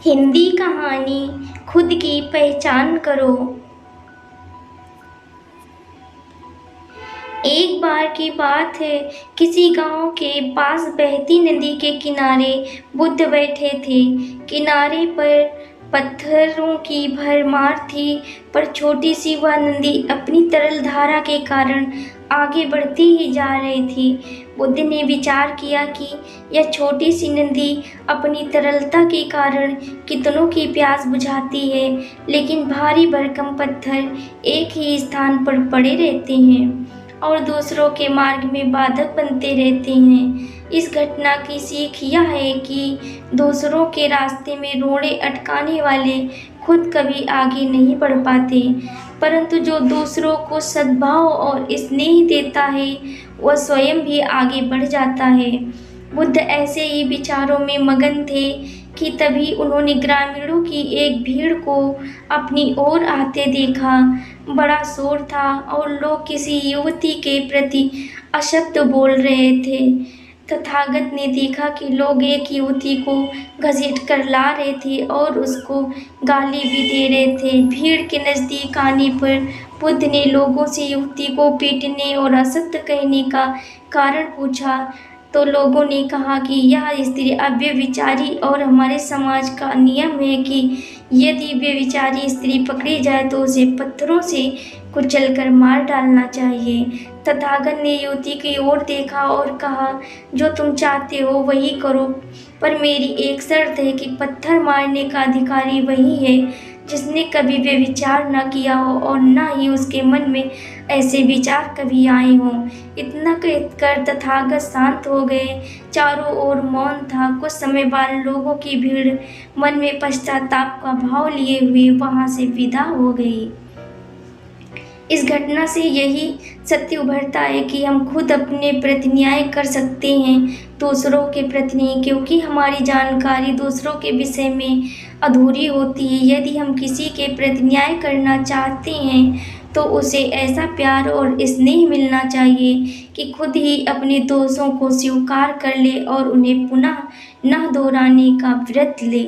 हिंदी कहानी खुद की पहचान करो। एक बार की बात है, किसी गांव के पास बहती नदी के किनारे बुद्ध बैठे थे। किनारे पर पत्थरों की भरमार थी, पर छोटी सी वह नदी अपनी तरल धारा के कारण आगे बढ़ती ही जा रही थी। बुद्ध ने विचार किया कि यह छोटी सी नदी अपनी तरलता के कारण कितनों की प्यास बुझाती है, लेकिन भारी भरकम पत्थर एक ही स्थान पर पड़े रहते हैं और दूसरों के मार्ग में बाधक बनते रहते हैं। इस घटना की सीख यह है कि दूसरों के रास्ते में रोड़े अटकाने वाले खुद कभी आगे नहीं बढ़ पाते, परंतु जो दूसरों को सद्भाव और स्नेह देता है वह स्वयं भी आगे बढ़ जाता है। बुद्ध ऐसे ही विचारों में मगन थे कि तभी उन्होंने ग्रामीणों की एक भीड़ को अपनी ओर आते देखा। बड़ा शोर था और लोग किसी युवती के प्रति अशब्द बोल रहे थे। तथागत ने देखा कि लोग एक युवती को घसीट कर ला रहे थे और उसको गाली भी दे रहे थे। भीड़ के नज़दीक आने पर बुद्ध ने लोगों से युवती को पीटने और असत्य कहने का कारण पूछा, तो लोगों ने कहा कि यह स्त्री अव्यभिचारी और हमारे समाज का नियम है कि यदि व्यभिचारी स्त्री पकड़ी जाए तो उसे पत्थरों से कुचलकर मार डालना चाहिए। तथागत ने युवती की ओर देखा और कहा, जो तुम चाहते हो वही करो, पर मेरी एक शर्त है कि पत्थर मारने का अधिकारी वही है जिसने कभी व्यभिचार न किया हो और न ही उसके मन में ऐसे विचार कभी आए हों। इतना कहकर तथागत शांत हो गए। चारों ओर मौन था। कुछ समय बाद लोगों की भीड़ मन में पश्चाताप का भाव लिए हुए वहां से विदा हो गई। इस घटना से यही सत्य उभरता है कि हम खुद अपने प्रति न्याय कर सकते हैं, दूसरों के प्रति नहीं, क्योंकि हमारी जानकारी दूसरों के विषय में अधूरी होती है। यदि हम किसी के प्रति न्याय करना चाहते हैं तो उसे ऐसा प्यार और स्नेह मिलना चाहिए कि खुद ही अपने दोषों को स्वीकार कर ले और उन्हें पुनः न दोहराने का व्रत ले।